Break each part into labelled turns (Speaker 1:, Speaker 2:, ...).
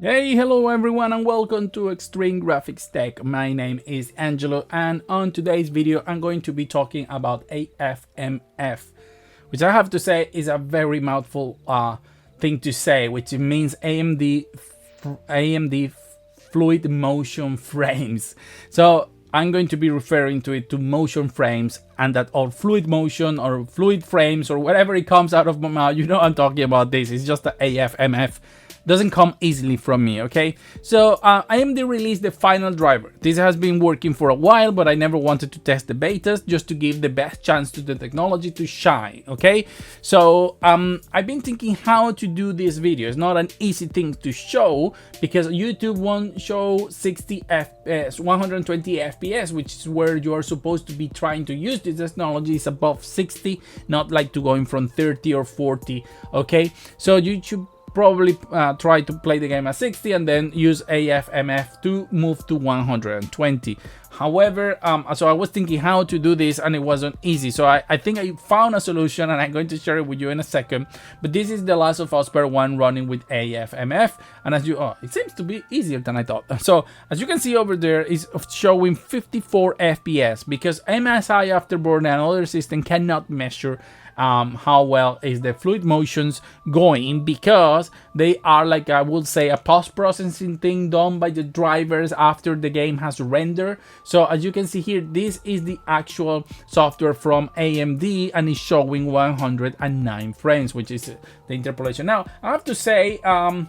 Speaker 1: Hey, hello everyone and welcome to Extreme Graphics Tech. My name is Angelo and on today's video I'm going to be talking about Afmf, which I have to say is a very mouthful thing to say, which means AMD fluid motion frames. So I'm going to be referring to it to motion frames, and that or fluid motion or fluid frames or whatever it comes out of my mouth. You know I'm talking about this. It's just the AFMF. Doesn't come easily from me, okay? So AMD released the final driver. This has been working for a while, but I never wanted to test the betas just to give the best chance to the technology to shine, okay? So I've been thinking how to do this video. It's not an easy thing to show because YouTube won't show 60 FPS, 120 FPS, which is where you are supposed to be trying to use this technology. Is above 60, not like to going from 30 or 40, okay? So you should probably try to play the game at 60 and then use AFMF to move to 120. However, so I was thinking how to do this and it wasn't easy. So I think I found a solution and I'm going to share it with you in a second. But this is The Last of Us Part 1 running with AFMF. And as you, it seems to be easier than I thought. So as you can see over there, is showing 54 FPS because MSI Afterburner and other system cannot measure how well is the fluid motions going, because they are, like I would say, a post-processing thing done by the drivers after the game has rendered. So as you can see here, this is the actual software from AMD and it's showing 109 frames, which is the interpolation. Now I have to say, I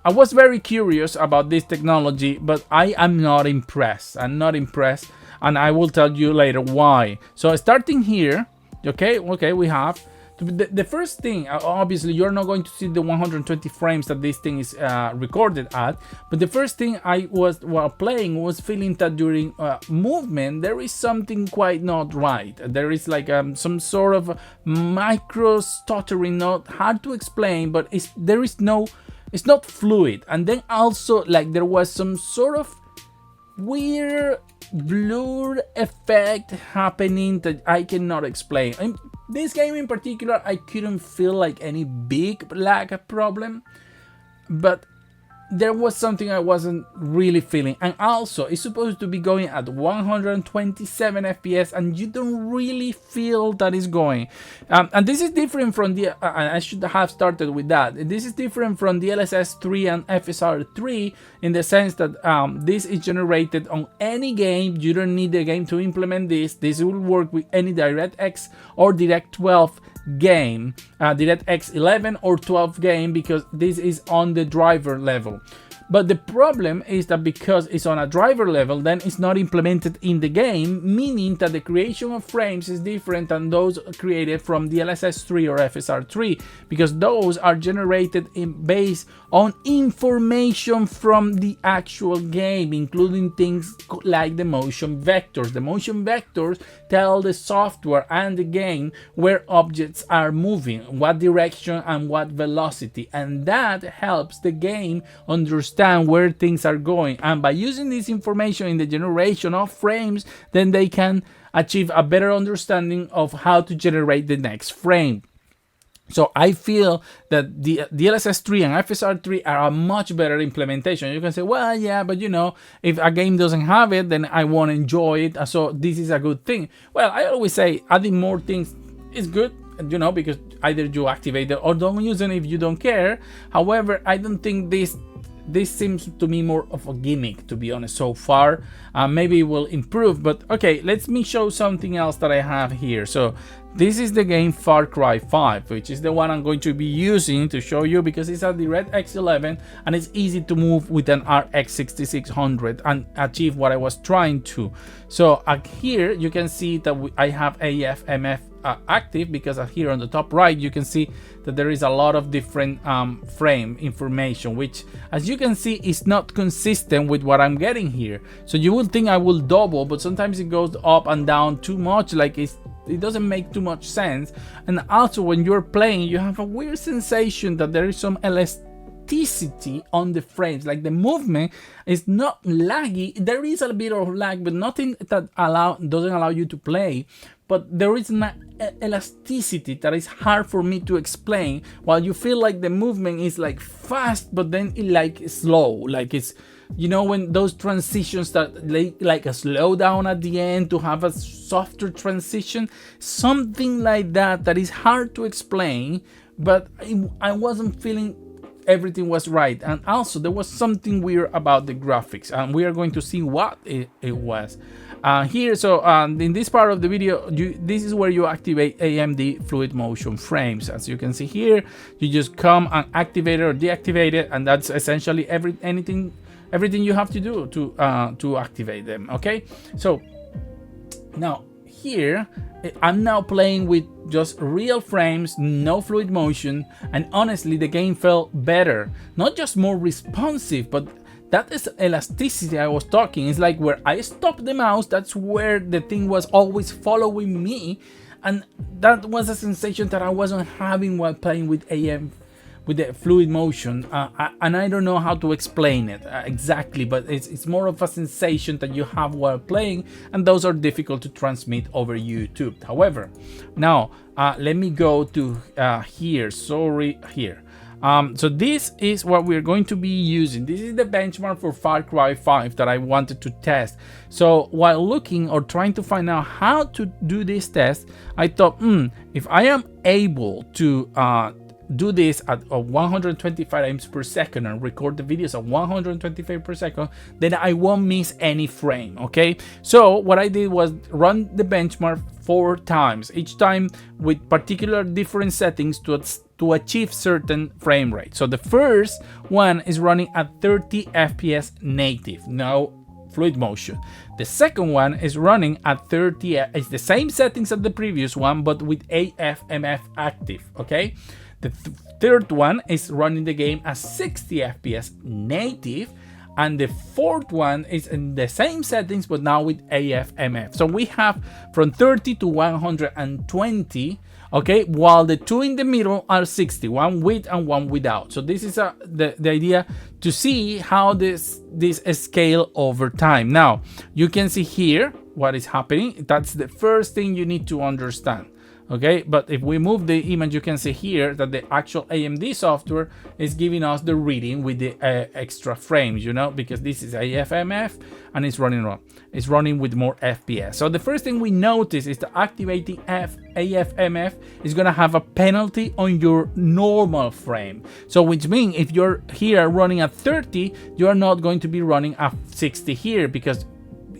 Speaker 1: was very curious about this technology, but I am not impressed. I'm not impressed, and I will tell you later why. So starting here, okay, we have the first thing. Obviously you're not going to see the 120 frames that this thing is recorded at, but the first thing I was, while playing, was feeling that during movement there is something quite not right. There is like some sort of micro stuttering, not hard to explain, but it's not fluid. And then also, like, there was some sort of weird blur effect happening that I cannot explain. This game in particular, I couldn't feel like any big lag problem, but there was something I wasn't really feeling. And also it's supposed to be going at 127 FPS and you don't really feel that it's going. And this is different from the I should have started with that. This is different from the DLSS3 and FSR3 in the sense that this is generated on any game. You don't need the game to implement this. This will work with any DirectX or Direct12 game, DirectX 11 or 12 game, because this is on the driver level. But the problem is that because it's on a driver level, then it's not implemented in the game, meaning that the creation of frames is different than those created from DLSS3 or FSR3, because those are generated based on information from the actual game, including things like the motion vectors. The motion vectors tell the software and the game where objects are moving, what direction and what velocity, and that helps the game understand where things are going. And by using this information in the generation of frames, then they can achieve a better understanding of how to generate the next frame. So I feel that the DLSS3 and FSR3 are a much better implementation. You can say, well, yeah, but you know, if a game doesn't have it, then I won't enjoy it. So this is a good thing. Well, I always say adding more things is good, you know, because either you activate it or don't use it if you don't care. However, I don't think this seems to me more of a gimmick, to be honest, so far. Maybe it will improve, but okay, let me show something else that I have here. So this is the game Far Cry 5, which is the one I'm going to be using to show you, because it's a DirectX 11 and it's easy to move with an RX 6600 and achieve what I was trying to. So here you can see that I have AFMF active, because here on the top right you can see that there is a lot of different frame information, which, as you can see, is not consistent with what I'm getting here. So you will think I will double, but sometimes it goes up and down too much, like it doesn't make too much sense. And also when you're playing, you have a weird sensation that there is some elasticity on the frames, like the movement is not laggy. There is a bit of lag, but nothing that doesn't allow you to play. but there is an elasticity that is hard for me to explain, while you feel like the movement is like fast but then it like slow, like it's, you know, when those transitions that like a slowdown at the end to have a softer transition, something like that, that is hard to explain, but I wasn't feeling everything was right. And also there was something weird about the graphics, and we are going to see what it was here. So in this part of the video, this is where you activate AMD fluid motion frames. As you can see here, you just come and activate it or deactivate it, and that's essentially everything you have to do to activate them. Okay, so now here I'm now playing with just real frames, no fluid motion, and honestly the game felt better, not just more responsive, but that is elasticity I was talking. It's like where I stopped the mouse, that's where the thing was always following me, and that was a sensation that I wasn't having while playing with with the fluid motion, and I don't know how to explain it exactly, but it's more of a sensation that you have while playing, and those are difficult to transmit over YouTube. However, now let me go to here. So this is what we're going to be using. This is the benchmark for Far Cry 5 that I wanted to test. So while looking or trying to find out how to do this test, I thought, if I am able to do this at 125 frames per second and record the videos at 125 per second, then I won't miss any frame. Okay, so what I did was run the benchmark 4 times, each time with particular different settings to achieve certain frame rate. So the first one is running at 30 FPS native, no fluid motion. The second one is running at 30, it's the same settings as the previous one, but with Afmf active. Okay, the third one is running the game at 60 FPS native, and the fourth one is in the same settings but now with Afmf. So we have from 30 to 120, okay, while the two in the middle are 60, one with and one without. So this is the idea to see how this scale over time. Now you can see here what is happening. That's the first thing you need to understand. Okay, but if we move the image, you can see here that the actual AMD software is giving us the reading with the extra frames, you know, because this is Afmf and it's running with more FPS. So the first thing we notice is that activating Afmf is going to have a penalty on your normal frame. So which means if you're here running at 30, you are not going to be running at 60 here, because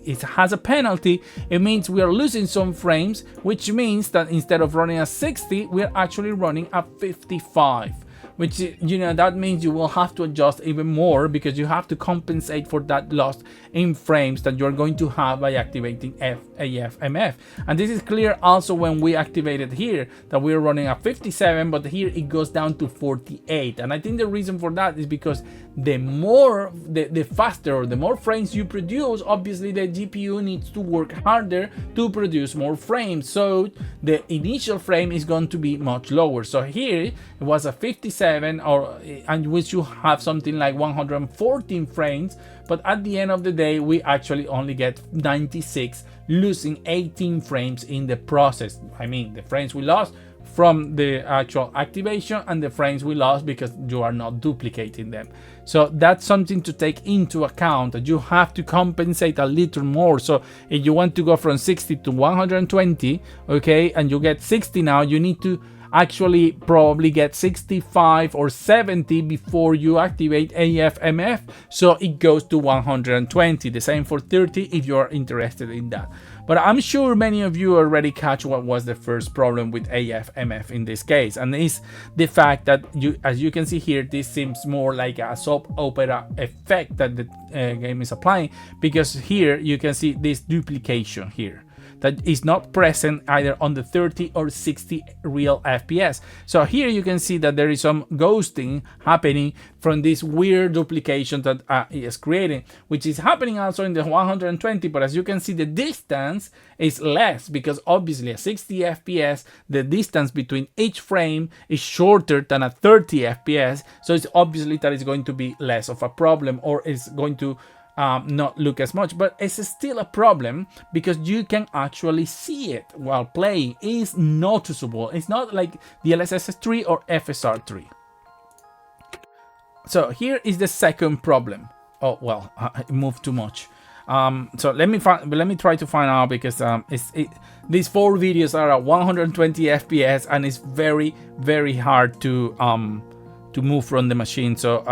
Speaker 1: it has a penalty. It means we are losing some frames, which means that instead of running at 60, we're actually running at 55, which, you know, that means you will have to adjust even more, because you have to compensate for that loss in frames that you're going to have by activating Afmf. And this is clear also when we activate it here, that we're running at 57, but here it goes down to 48. And I think the reason for that is because the faster or the more frames you produce, obviously the GPU needs to work harder to produce more frames, so the initial frame is going to be much lower. So here it was a 57, and which you have something like 114 frames, but at the end of the day we actually only get 96, losing 18 frames in the process. I mean, the frames we lost from the actual activation and the frames we lost because you are not duplicating them. So that's something to take into account, that you have to compensate a little more. So if you want to go from 60 to 120, okay, and you get 60 now, you need to actually probably get 65 or 70 before you activate Afmf, so it goes to 120. The same for 30 if you are interested in that. But I'm sure many of you already catch what was the first problem with Afmf in this case, and it's the fact that as you can see here, this seems more like a soap opera effect that the game is applying, because here you can see this duplication here that is not present either on the 30 or 60 real FPS. So here you can see that there is some ghosting happening from this weird duplication that is creating, which is happening also in the 120, but as you can see, the distance is less, because obviously at 60 FPS, the distance between each frame is shorter than at 30 FPS, so it's obviously that it's going to be less of a problem, or it's going to not look as much, but it's still a problem because you can actually see it while playing. It's noticeable. It's not like DLSS3 or FSR3. So here is the second problem. Oh well, I moved too much. So let me try to find out, because these 4 videos are at 120 FPS and it's very hard to move from the machine. So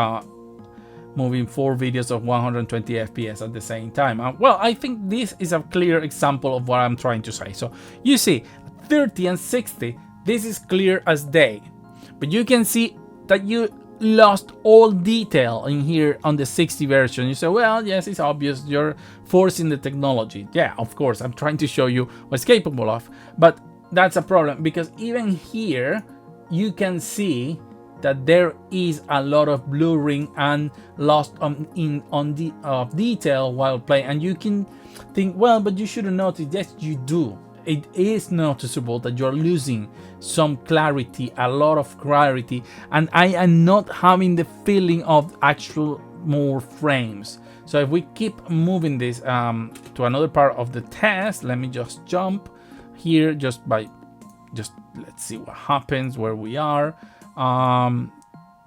Speaker 1: moving 4 videos of 120 FPS at the same time. Well, I think this is a clear example of what I'm trying to say. So you see 30 and 60, this is clear as day, but you can see that you lost all detail in here on the 60 version. You say, well, yes, it's obvious, you're forcing the technology. Yeah, of course, I'm trying to show you what's capable of, but that's a problem, because even here you can see that there is a lot of blurring and loss on detail while playing. And you can think, well, but you shouldn't notice. Yes, you do. It is noticeable that you're losing some clarity, a lot of clarity, and I am not having the feeling of actual more frames. So if we keep moving this to another part of the test, let me just jump here, just let's see what happens where we are.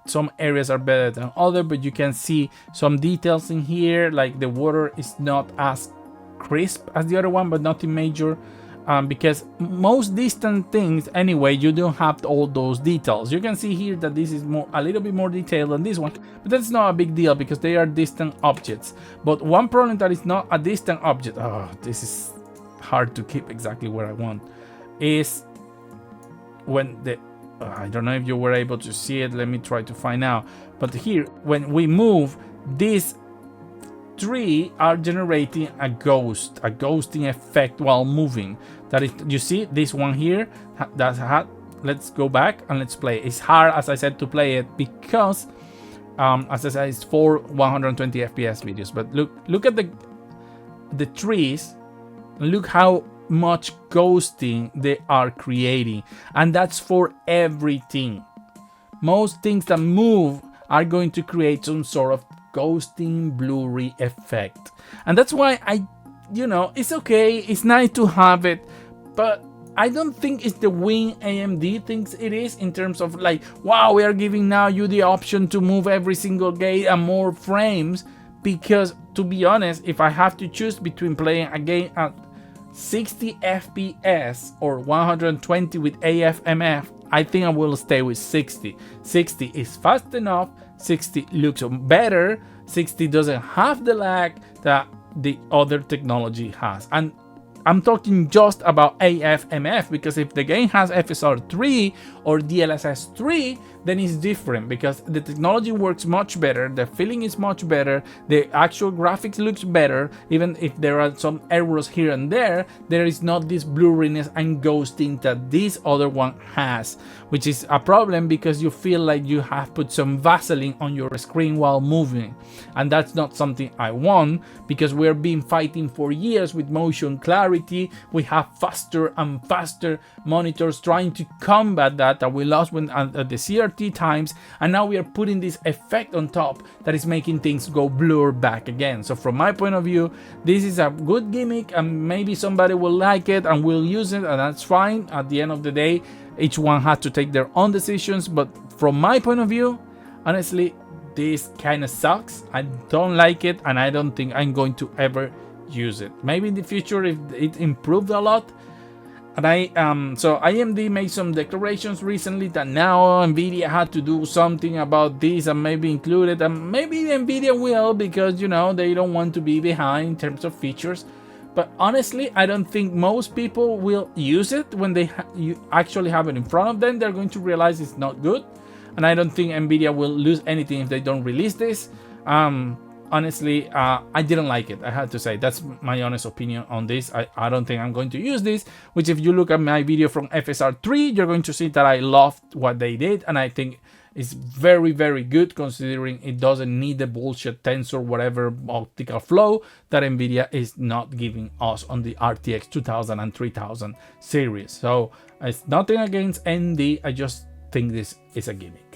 Speaker 1: Some areas are better than other, but you can see some details in here, like the water is not as crisp as the other one, but nothing major, because most distant things anyway, you don't have all those details. You can see here that this is a little bit more detailed than this one, but that's not a big deal because they are distant objects. But one problem that is not a distant object, this is hard to keep exactly where I want, is when the I don't know if you were able to see it. Let me try to find out. But here, when we move, these 3 are generating a ghosting effect while moving. That is, you see this one here. Let's go back and let's play. It's hard, as I said, to play it because, as I said, it's for 120 FPS videos. But look at the trees. Look how much ghosting they are creating, and that's for everything. Most things that move are going to create some sort of ghosting, blurry effect, and that's why it's okay, it's nice to have it, but I don't think it's the win AMD thinks it is, in terms of like, wow, we are giving now you the option to move every single game and more frames. Because to be honest, if I have to choose between playing a game at 60 FPS or 120 with Afmf, I think I will stay with 60. 60 is fast enough, 60 looks better, 60 doesn't have the lag that the other technology has. And I'm talking just about Afmf, because if the game has FSR3 or DLSS3, then it's different, because the technology works much better, the feeling is much better, the actual graphics looks better. Even if there are some errors here and there is not this blurriness and ghosting that this other one has, which is a problem because you feel like you have put some Vaseline on your screen while moving, and that's not something I want, because we're been fighting for years with motion clarity. We have faster and faster monitors trying to combat that we lost when at the CRT times, and now we are putting this effect on top that is making things go blur back again. So from my point of view, this is a good gimmick, and maybe somebody will like it and will use it, and that's fine. At the end of the day, each one has to take their own decisions, but from my point of view, honestly, this kind of sucks. I don't like it, and I don't think I'm going to ever use it. Maybe in the future if it improved a lot. And so AMD made some declarations recently that now Nvidia had to do something about this and maybe include it, and maybe Nvidia will, because they don't want to be behind in terms of features. But honestly, I don't think most people will use it. When you actually have it in front of them, they're going to realize it's not good, and I don't think Nvidia will lose anything if they don't release this. Honestly, I didn't like it. I had to say, that's my honest opinion on this. I don't think I'm going to use this, which if you look at my video from FSR3, you're going to see that I loved what they did, and I think it's very, very good, considering it doesn't need the bullshit tensor, whatever optical flow that Nvidia is not giving us on the RTX 2000 and 3000 series. So it's nothing against ND, I just think this is a gimmick.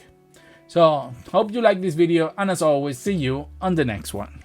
Speaker 1: So hope you like this video, and as always, see you on the next one.